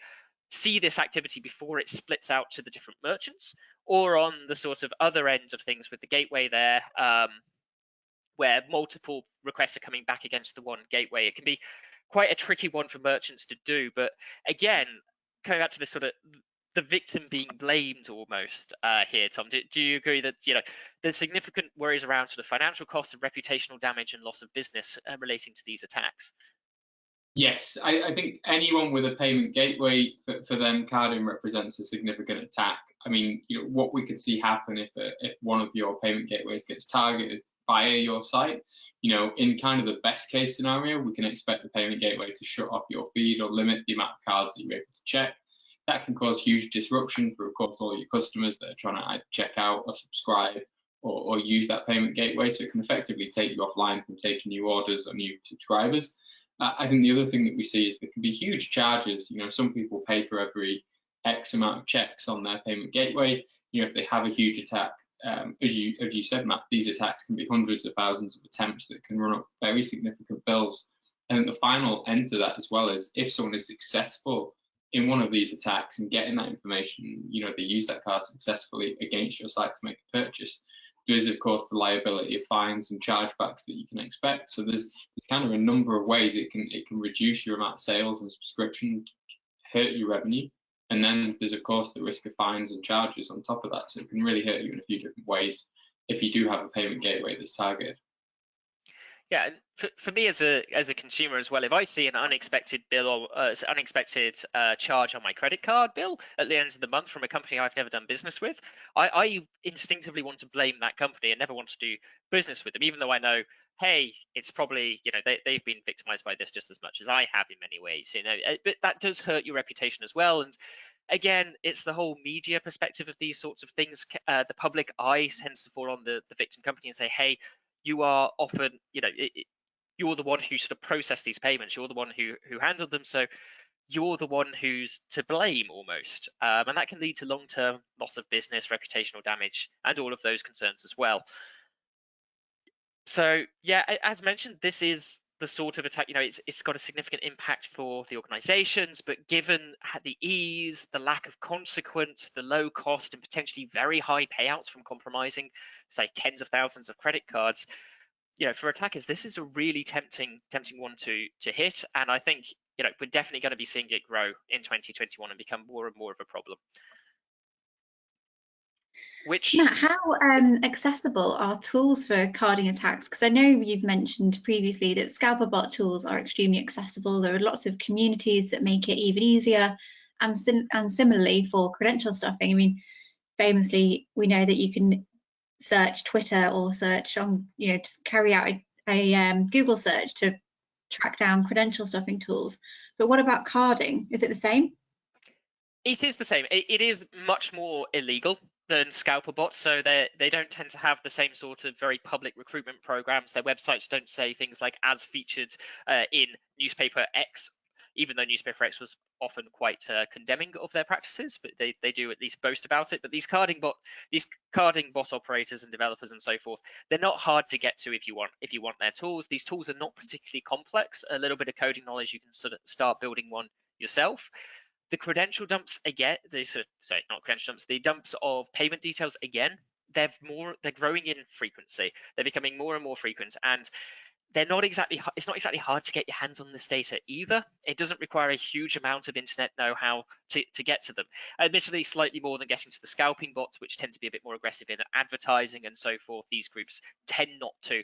this activity before it splits out to the different merchants, or on the sort of other end of things with the gateway there, where multiple requests are coming back against the one gateway. It can be quite a tricky one for merchants to do. But again, coming back to this sort of the victim being blamed almost here, Tom, do you agree that there's significant worries around sort of financial costs and reputational damage and loss of business relating to these attacks? Yes, I think anyone with a payment gateway, for them, carding represents a significant attack. I mean, what we could see happen if one of your payment gateways gets targeted via your site, in kind of the best case scenario, we can expect the payment gateway to shut off your feed or limit the amount of cards that you're able to check. That can cause huge disruption for, of course, all your customers that are trying to either check out or subscribe or use that payment gateway. So it can effectively take you offline from taking new orders or new subscribers. I think the other thing that we see is there can be huge charges. Some people pay for every X amount of checks on their payment gateway. If they have a huge attack, as you said, Matt, these attacks can be hundreds of thousands of attempts that can run up very significant bills. And the final end to that as well is if someone is successful in one of these attacks and getting that information, they use that card successfully against your site to make a purchase. There is, of course, the liability of fines and chargebacks that you can expect. So there's kind of a number of ways it can reduce your amount of sales and subscription, hurt your revenue, and then there's, of course, the risk of fines and charges on top of that. So it can really hurt you in a few different ways if you do have a payment gateway that's targeted. Yeah, and for me as a consumer as well, if I see an unexpected bill or unexpected charge on my credit card bill at the end of the month from a company I've never done business with, I instinctively want to blame that company and never want to do business with them, even though I know, hey, it's probably they've been victimized by this just as much as I have in many ways. But that does hurt your reputation as well. And again, it's the whole media perspective of these sorts of things. The public eye tends to fall on the victim company and say, hey, you are often, you're the one who sort of processed these payments. You're the one who handled them. So you're the one who's to blame almost. And that can lead to long-term loss of business, reputational damage, and all of those concerns as well. So yeah, as mentioned, this is the sort of attack, it's got a significant impact for the organizations, but given the ease, the lack of consequence, the low cost and potentially very high payouts from compromising, say, tens of thousands of credit cards, for attackers, this is a really tempting one to hit. And I think, we're definitely going to be seeing it grow in 2021 and become more and more of a problem. Matt, how accessible are tools for carding attacks? Because I know you've mentioned previously that scalper bot tools are extremely accessible. There are lots of communities that make it even easier. And similarly for credential stuffing, I mean, famously, we know that you can search Twitter or search on, just carry out a Google search to track down credential stuffing tools. But what about carding? Is it the same? It is the same. It is much more illegal than scalper bots, so they don't tend to have the same sort of very public recruitment programs. Their websites don't say things like "as featured in Newspaper X," even though Newspaper X was often quite condemning of their practices, but they do at least boast about it. But these carding bot operators and developers and so forth, they're not hard to get to if you want their tools. These tools are not particularly complex. A little bit of coding knowledge, you can sort of start building one yourself. The credential dumps again, the dumps of payment details again, they're growing in frequency. They're becoming more and more frequent, and it's not exactly hard to get your hands on this data either. It doesn't require a huge amount of internet know-how to get to them. Admittedly, slightly more than getting to the scalping bots, which tend to be a bit more aggressive in advertising and so forth. These groups tend not to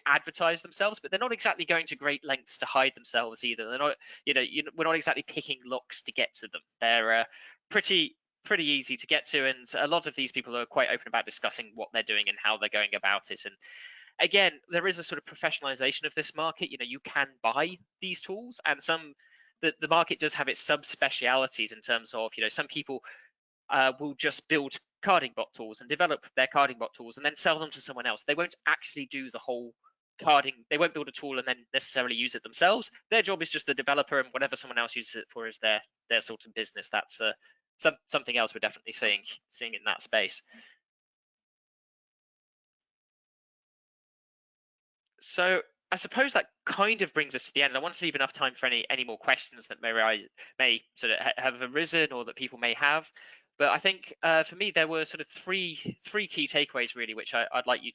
advertise themselves, but they're not exactly going to great lengths to hide themselves either. They're not, we're not exactly picking locks to get to them. They're pretty easy to get to, and a lot of these people are quite open about discussing what they're doing and how they're going about it. And again, there is a sort of professionalization of this market. You can buy these tools, and the market does have its subspecialities in terms of, some people will just build carding bot tools and develop their carding bot tools and then sell them to someone else. They won't actually do the whole carding. They won't build a tool and then necessarily use it themselves. Their job is just the developer, and whatever someone else uses it for is their sort of business. That's something else we're definitely seeing in that space. So I suppose that kind of brings us to the end. I want to leave enough time for any more questions that may sort of have arisen or that people may have. But I think for me, there were sort of three key takeaways really, which I'd like you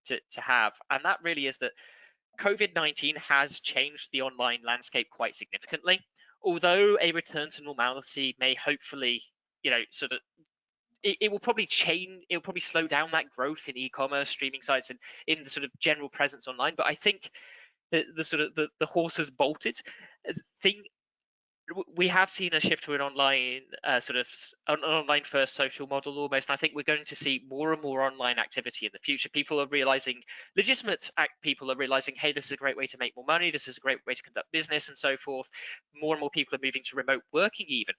to have. And that really is that COVID-19 has changed the online landscape quite significantly. Although a return to normality may hopefully, sort of, it will probably change. It will probably slow down that growth in e-commerce, streaming sites, and in the sort of general presence online. But I think the horse has bolted. We have seen a shift to an online an online first social model almost. And I think we're going to see more and more online activity in the future. People are realizing, legitimate people are realizing, hey, this is a great way to make more money. This is a great way to conduct business and so forth. More and more people are moving to remote working even.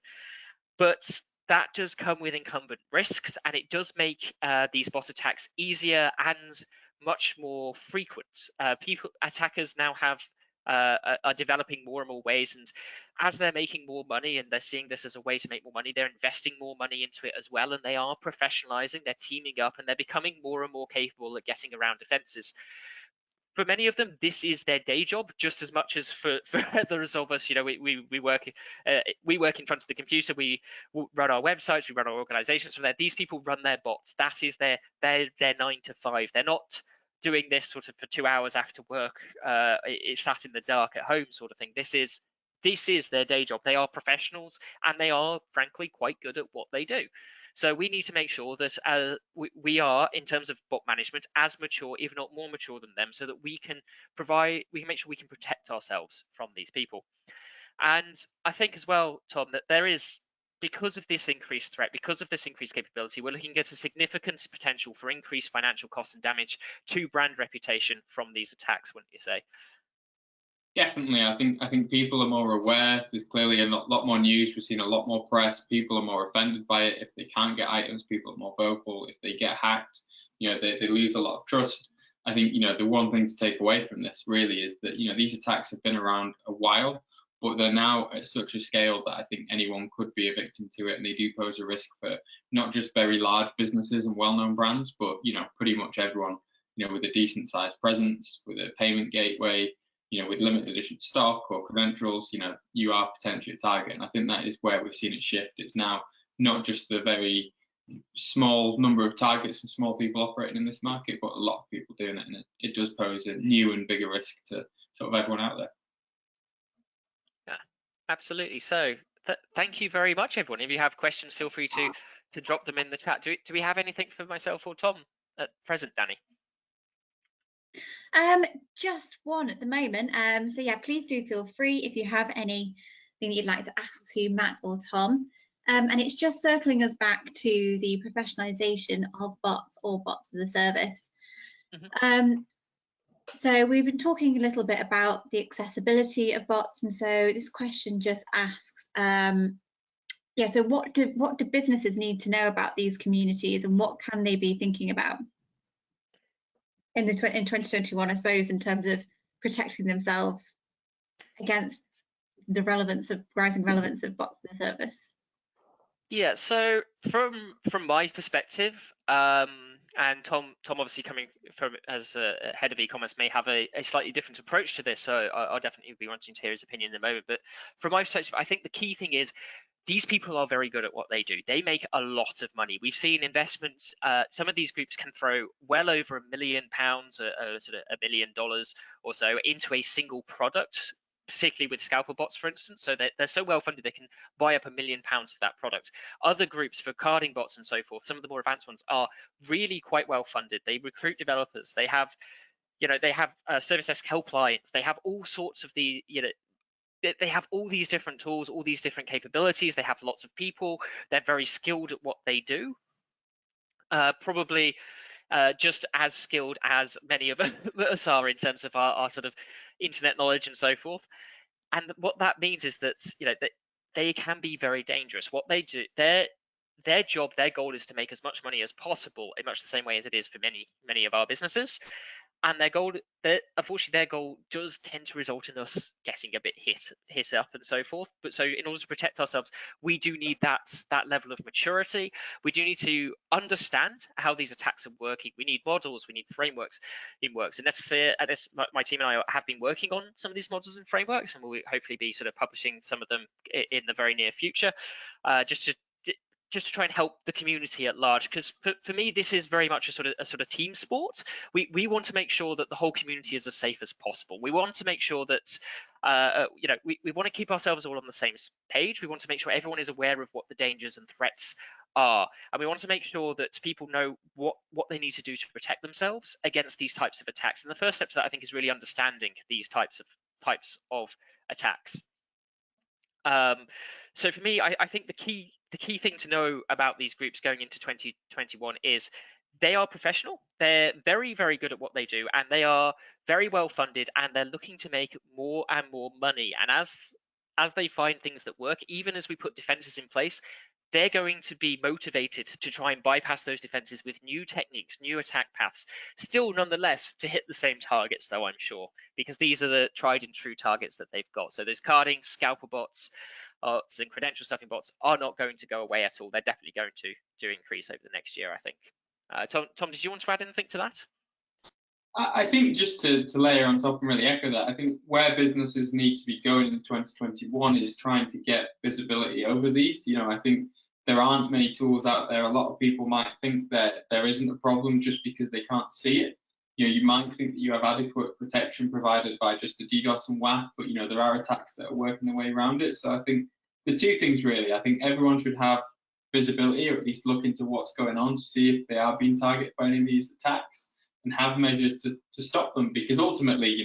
But that does come with incumbent risks, and it does make these bot attacks easier and much more frequent. Attackers now are developing more and more ways, and as they're making more money and they're seeing this as a way to make more money, they're investing more money into it as well, and they are professionalizing, they're teaming up, and they're becoming more and more capable at getting around defenses. For many of them, this is their day job just as much as for others of us. We work in front of the computer, we run our websites, we run our organizations from there. These people run their bots. That is their 9 to 5. They're not doing this sort of for 2 hours after work, it's sat in the dark at home sort of thing. This is their day job. They are professionals, and they are frankly quite good at what they do. So we need to make sure that we are, in terms of bot management, as mature, if not more mature than them, so that we can make sure we can protect ourselves from these people. And I think as well, Tom, that there is, because of this increased threat, because of this increased capability, we're looking at a significant potential for increased financial costs and damage to brand reputation from these attacks, wouldn't you say? Definitely, I think people are more aware. There's clearly a lot more news. We're seeing a lot more press. People are more offended by it. If they can't get items, people are more vocal. If they get hacked, they lose a lot of trust. I think the one thing to take away from this really is that these attacks have been around a while, but they're now at such a scale that I think anyone could be a victim to it, and they do pose a risk for not just very large businesses and well-known brands, but pretty much everyone with a decent sized presence, with a payment gateway. with limited edition stock or credentials, you are potentially a target. And I think that is where we've seen it shift. It's now not just the very small number of targets and small people operating in this market, but a lot of people doing it, and it does pose a new and bigger risk to sort of everyone out there. Yeah, absolutely. So thank you very much, everyone. If you have questions, feel free to drop them in the chat. Do we have anything for myself or Tom at present, Danny? Just one at the moment. So yeah, please do feel free if you have anything that you'd like to ask to Matt or Tom. And it's just circling us back to the professionalization of bots or bots as a service. Mm-hmm. So we've been talking a little bit about the accessibility of bots, and so this question just asks, yeah, so what do businesses need to know about these communities, and what can they be thinking about in 2021, I suppose, in terms of protecting themselves against the rising relevance of bots as a service? Yeah, so from my perspective, and Tom obviously coming from as a head of e-commerce may have a slightly different approach to this, so I'll definitely be wanting to hear his opinion in a moment. But from my perspective, I think the key thing is these people are very good at what they do. They make a lot of money. We've seen investments. Some of these groups can throw well over £1 million, sort of $1 million or so, into a single product, particularly with scalper bots, for instance. So they're so well funded they can buy up £1 million of that product. Other groups for carding bots and so forth, some of the more advanced ones, are really quite well funded. They recruit developers. They have, they have service desk helplines. They have all sorts of they have all these different tools, all these different capabilities. They have lots of people. They're very skilled at what they do. Probably just as skilled as many of us are in terms of our sort of internet knowledge and so forth. And what that means is that that they can be very dangerous. What they do, their job, their goal is to make as much money as possible, in much the same way as it is for many of our businesses. And unfortunately, their goal does tend to result in us getting a bit hit up and so forth. But so in order to protect ourselves, we do need that level of maturity. We do need to understand how these attacks are working. We need models, we need frameworks in works. And Netacea, my team and I have been working on some of these models and frameworks, and we'll hopefully be sort of publishing some of them in the very near future, just to try and help the community at large, because for me this is very much a sort of team sport. We want to make sure that the whole community is as safe as possible. We want to make sure that we want to keep ourselves all on the same page. We want to make sure everyone is aware of what the dangers and threats are, and we want to make sure that people know what they need to do to protect themselves against these types of attacks. And the first step to that, I think, is really understanding these types of attacks. So for me, I think the key thing to know about these groups going into 2021 is they are professional. They're very, very good at what they do, and they are very well funded, and they're looking to make more and more money. And as they find things that work, even as we put defenses in place, they're going to be motivated to try and bypass those defenses with new techniques, new attack paths, still nonetheless to hit the same targets, though, I'm sure, because these are the tried and true targets that they've got. So those carding, scalper bots, and credential stuffing bots are not going to go away at all. They're definitely going to increase over the next year, I think. Tom, did you want to add anything to that? I think just to layer on top and really echo that, I think where businesses need to be going in 2021 is trying to get visibility over these. I think there aren't many tools out there. A lot of people might think that there isn't a problem just because they can't see it. You might think that you have adequate protection provided by just a DDoS and WAF, but there are attacks that are working their way around it. So I think the two things really, I think everyone should have visibility, or at least look into what's going on to see if they are being targeted by any of these attacks, and have measures to stop them, because ultimately,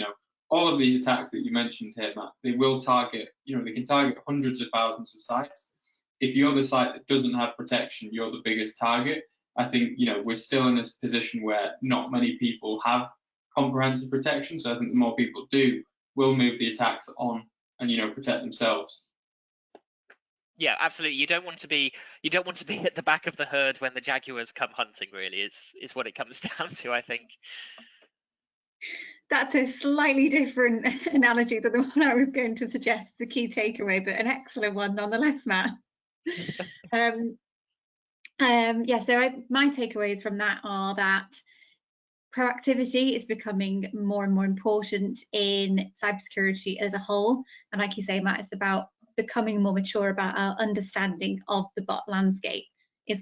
all of these attacks that you mentioned here, Matt, they will target, they can target hundreds of thousands of sites. If you're the site that doesn't have protection, you're the biggest target. I think, we're still in this position where not many people have comprehensive protection. So I think the more people do, will move the attacks on and, protect themselves. Yeah, absolutely. You don't want to be at the back of the herd when the jaguars come hunting, really, is what it comes down to, I think. That's a slightly different analogy than the one I was going to suggest, the key takeaway, but an excellent one nonetheless, Matt. Yeah, so my takeaways from that are that proactivity is becoming more and more important in cybersecurity as a whole. And like you say, Matt, it's about becoming more mature about our understanding of the bot landscape.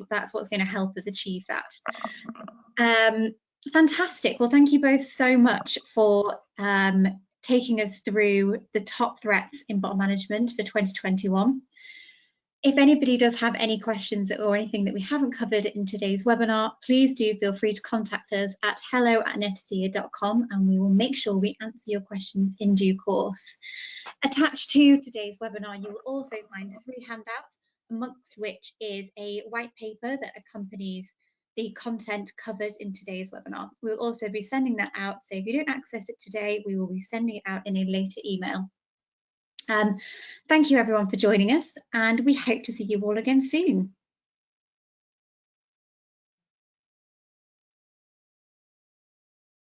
That's what's going to help us achieve that. Fantastic. Well, thank you both so much for taking us through the top threats in bot management for 2021. If anybody does have any questions or anything that we haven't covered in today's webinar, please do feel free to contact us at hello@netacea.com, and we will make sure we answer your questions in due course. Attached to today's webinar, you will also find 3 handouts, amongst which is a white paper that accompanies the content covered in today's webinar. We'll also be sending that out, so if you don't access it today, we will be sending it out in a later email. Thank you everyone for joining us, and we hope to see you all again soon.